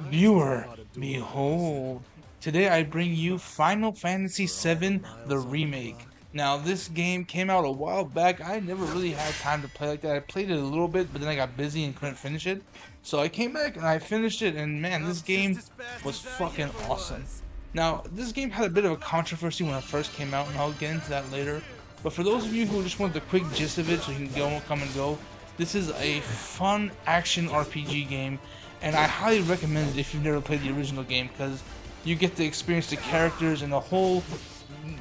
Viewer, behold, today I bring you Final Fantasy VII, the remake. Now, this game came out a while back. I never really had time to play like that. I played it a little bit, but then I got busy and couldn't finish it. So I came back and I finished it, and man, this game was fucking awesome. Now, this game had a bit of a controversy when it first came out, and I'll get into that later. But for those of you who just want the quick gist of it so you can go, come and go, this is a fun action RPG game, and I highly recommend it if you've never played the original game, because you get to experience the characters and a whole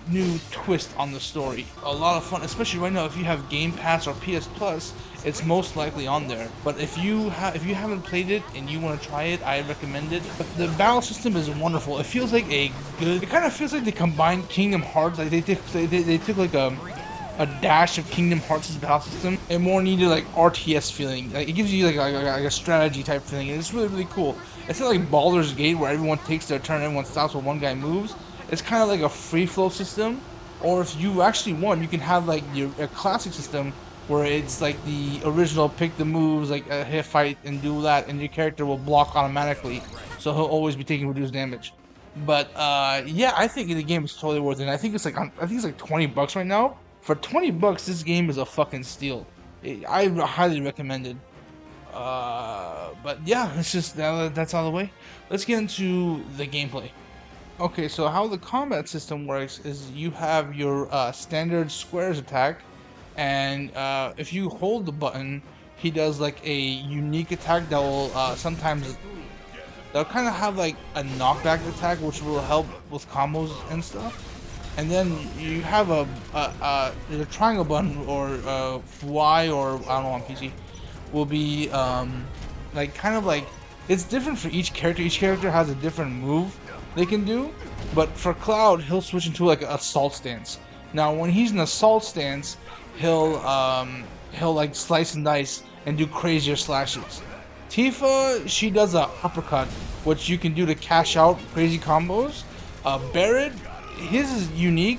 new twist on the story. A lot of fun, especially right now if you have Game Pass or PS Plus, it's most likely on there. But if you haven't played it and you want to try it, I recommend it. But the battle system is wonderful. It feels like it kind of feels like they combined Kingdom Hearts. Like they took like a dash of Kingdom Hearts' battle system and more needed like RTS feeling. Like it gives you like a strategy type feeling, and it's really cool. It's not like Baldur's Gate where everyone takes their turn, everyone stops when one guy moves. It's kind of like a free flow system. Or if you actually want, you can have like a classic system where it's like the original pick the moves, like hit fight and do that, and your character will block automatically, so he'll always be taking reduced damage. But yeah, I think the game is totally worth it. I think it's like $20 right now. For $20, this game is a fucking steal. I highly recommend it. But yeah, it's just that's out of the way. Let's get into the gameplay. Okay, so how the combat system works is you have your standard squares attack, and if you hold the button, he does like a unique attack that will sometimes they'll kind of have like a knockback attack, which will help with combos and stuff. And then you have the triangle button or Y, or I don't know, on PC will be like kind of like it's different for each character. Each character has a different move they can do, but for Cloud, he'll switch into like an assault stance. Now, when he's in assault stance, he'll like slice and dice and do crazier slashes. Tifa, she does a uppercut, which you can do to cash out crazy combos. Barrett, his is unique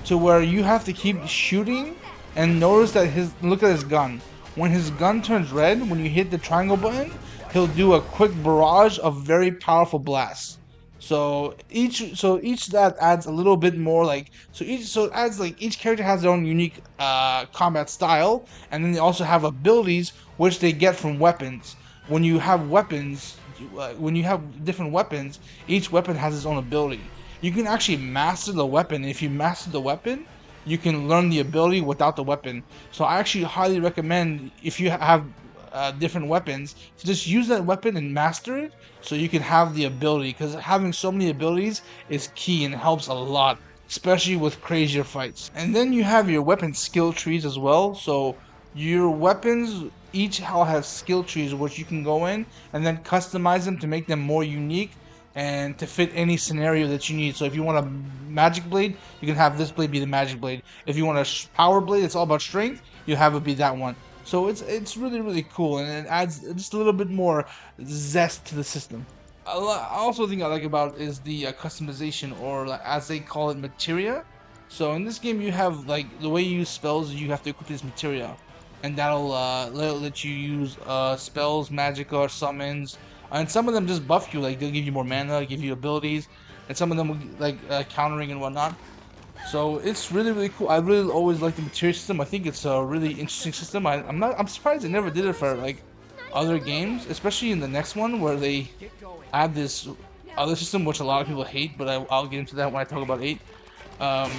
to where you have to keep shooting, and notice that look at his gun. When his gun turns red, when you hit the triangle button, he'll do a quick barrage of very powerful blasts. So each that adds a little bit more, like it adds like each character has their own unique combat style, and then they also have abilities which they get from weapons. When you have weapons, when you have different weapons, each weapon has its own ability. You can actually master the weapon. If you master the weapon, you can learn the ability without the weapon. So I actually highly recommend, if you have different weapons, to just use that weapon and master it so you can have the ability, because having so many abilities is key and helps a lot, especially with crazier fights. And then you have your weapon skill trees as well. So your weapons each all have skill trees which you can go in and then customize them to make them more unique and to fit any scenario that you need. So if you want a magic blade, you can have this blade be the magic blade. If you want a power blade, it's all about strength, you have it be that one. So it's really cool, and it adds just a little bit more zest to the system. I also think I like about is the customization, or like, as they call it, materia. So in this game, you have like the way you use spells, you have to equip this materia, and that'll let you use spells, magic, or summons. And some of them just buff you, like they'll give you more mana, give you abilities, and some of them will, like countering and whatnot. So it's really cool. I really always like the material system. I think it's a really interesting system. I'm surprised they never did it for like other games, especially in the next one where they add this other system which a lot of people hate, but I'll get into that when I talk about 8. Um,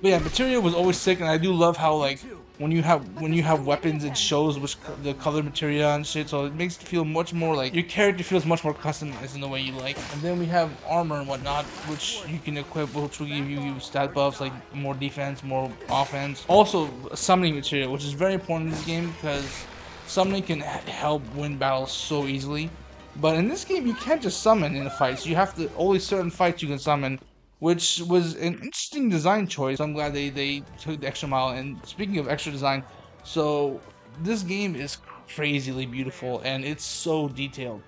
but yeah, material was always sick, and I do love how like when you have weapons, it shows which the color material and shit. So it makes it feel much more like your character feels much more customized in the way you like. And then we have armor and whatnot, which you can equip, which will give you stat buffs like more defense, more offense. Also, summoning material, which is very important in this game because summoning can help win battles so easily. But in this game, you can't just summon in the fights. You have to only certain fights you can summon, which was an interesting design choice. I'm glad they took the extra mile. And speaking of extra design, so this game is crazily beautiful and it's so detailed.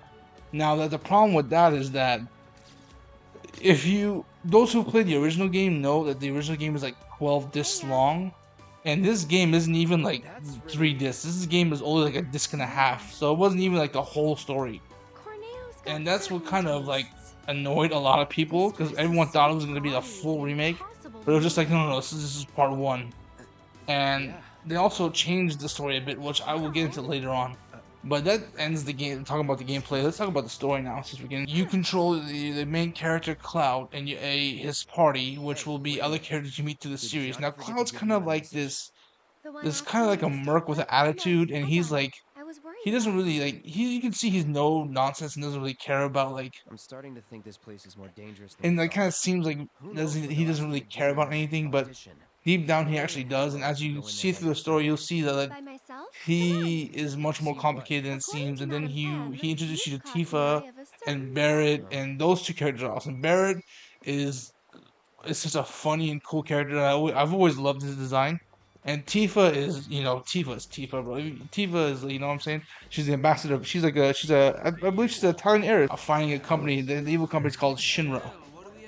Now that the problem with that is that if you those who played the original game know that the original game is like 12 discs long, and this game isn't even like 3 discs. This game is only like a disc and a half, so it wasn't even like the whole story. and that's what kind of like annoyed a lot of people because everyone thought it was gonna be a full remake, but it was just like no, this is part one. And they also changed the story a bit, which I will get into later on. But that ends the game. Talking about the gameplay, let's talk about the story now. Since we can, you control the main character Cloud and his party, which will be other characters you meet through the series. Now Cloud's kind of like this kind of like a merc with an attitude, and he's like he doesn't really like you can see he's no nonsense and doesn't really care about like. I'm starting to think this place is more dangerous than we And that thought. kind of seems like he doesn't really care about anything, but deep down he actually does. And as you see through the story, you'll see that like, he is much more complicated than it seems. And then he introduces you to Tifa and Barrett, and those two characters are awesome. Barrett is such a funny and cool character. I've always loved his design. And Tifa is, Tifa is Tifa, bro. Tifa is, you know what I'm saying? She's the ambassador. I believe she's an Italian heiress. Finding a company, the evil company is called Shinra.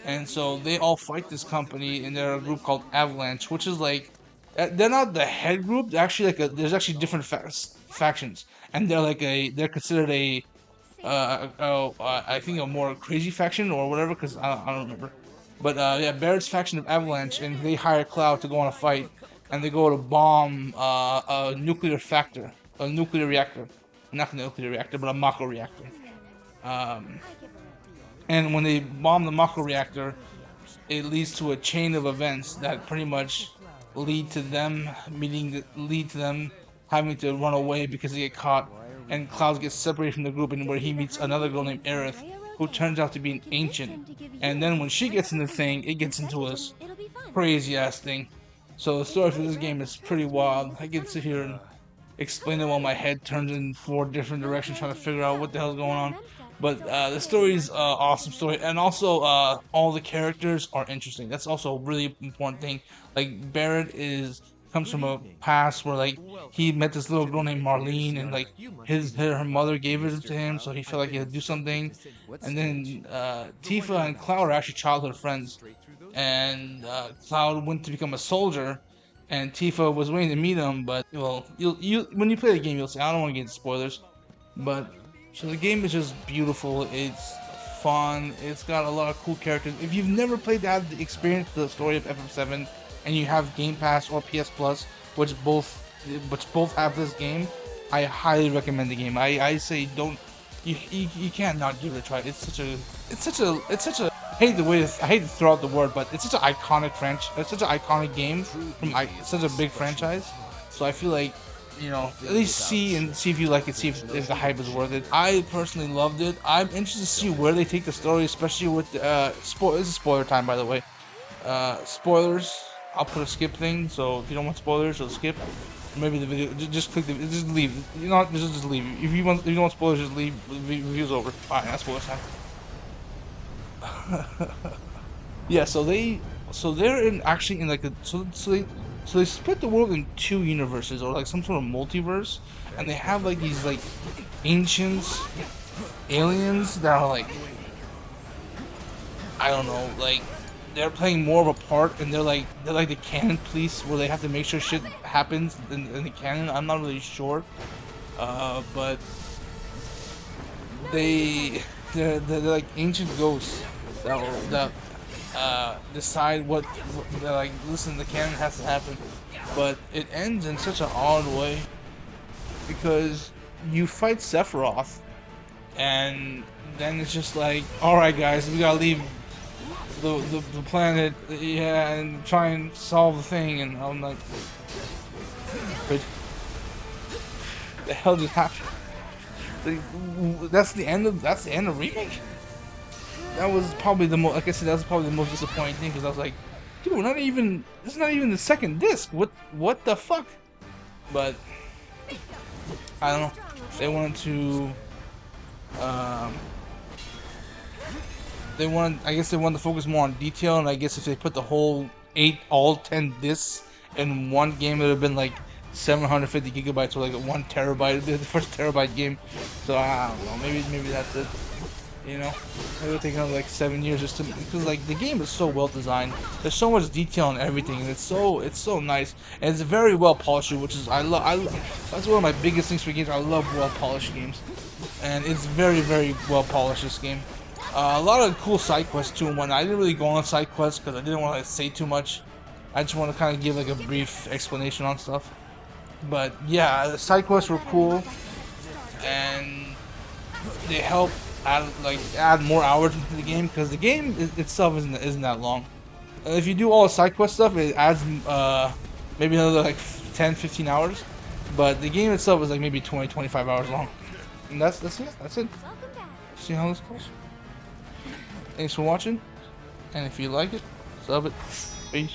And so they all fight this company, and they're a group called Avalanche, which is like, they're not the head group. They're actually there's actually different factions, and they're considered I think a more crazy faction or whatever, because I don't remember. But yeah, Barrett's faction of Avalanche, and they hire Cloud to go on a fight, and they go to bomb a nuclear reactor, not a nuclear reactor, but a Mako reactor. Um, and when they bomb the Mako reactor, it leads to a chain of events that pretty much lead to them having to run away because they get caught, and Cloud gets separated from the group, and where he meets another girl named Aerith, who turns out to be an ancient. And then when she gets in the thing, it gets into a crazy ass thing. So the story for this game is pretty wild. I get to sit here and explain it while my head turns in 4 different directions trying to figure out what the hell's going on. But the story's awesome story, and also all the characters are interesting. That's also a really important thing. Like Barrett comes from a past where like he met this little girl named Marlene, and like her mother gave it to him, so he felt like he had to do something. And then Tifa and Cloud are actually childhood friends, and Cloud went to become a soldier, and Tifa was waiting to meet him. But well, you when you play the game, you'll see. I don't want to get into spoilers, but so the game is just beautiful. It's fun. It's got a lot of cool characters. If you've never played that, experience the story of FF7, and you have Game Pass or PS Plus, which both have this game, I highly recommend the game. I say don't. You can't not give it a try. It's such a. I hate to throw out the word, but it's such an iconic It's such an iconic game from such a big franchise. So I feel like, at least see if you like it, see if the hype is worth it. I personally loved it. I'm interested to see where they take the story, especially with this is spoiler time, by the way. Spoilers. I'll put a skip thing, so if you don't want spoilers, you'll skip. Maybe the video, just click just leave. Just leave. If you don't want spoilers, just leave. The review's over. Alright, that's spoilers time. Yeah, so they're actually in like they split the world in 2 universes, or like some sort of multiverse, and they have like these like ancients, aliens that are like, I don't know, like they're playing more of a part, and they're like the canon police, where they have to make sure shit happens in the canon. I'm not really sure, but they're like ancient ghosts that decide they're like, listen, the canon has to happen. But it ends in such an odd way, because you fight Sephiroth, and then it's just like, alright guys, we gotta leave the planet, yeah, and try and solve the thing. And I'm like, but the hell just happened? That's the end of Remake? That was probably the most, like I said, that was probably the most disappointing thing, because I was like, dude, this is not even the second disc. What the fuck? But I don't know. They wanted to, I guess they wanted to focus more on detail, and I guess if they put the whole all 10 discs in one game, it would have been like 750 gigabytes, or like 1 terabyte. It'd be the first terabyte game. So I don't know. Maybe that's it. Maybe it'll take another like 7 years just to, because like the game is so well designed. There's so much detail and everything, and it's so nice, and it's very well polished, which is I love. That's one of my biggest things for games. I love well polished games. and it's very, very well polished, this game. A lot of cool side quests too. When I didn't really go on side quests because I didn't want to say too much. I just want to kind of give like a brief explanation on stuff. But yeah, the side quests were cool, and they help add more hours into the game because the game itself isn't that long. If you do all the side quest stuff, it adds maybe another like 10-15 hours. But the game itself is like maybe 20-25 hours long. And that's it. That's it. See how this goes? Thanks for watching. And if you like it, sub it. Peace.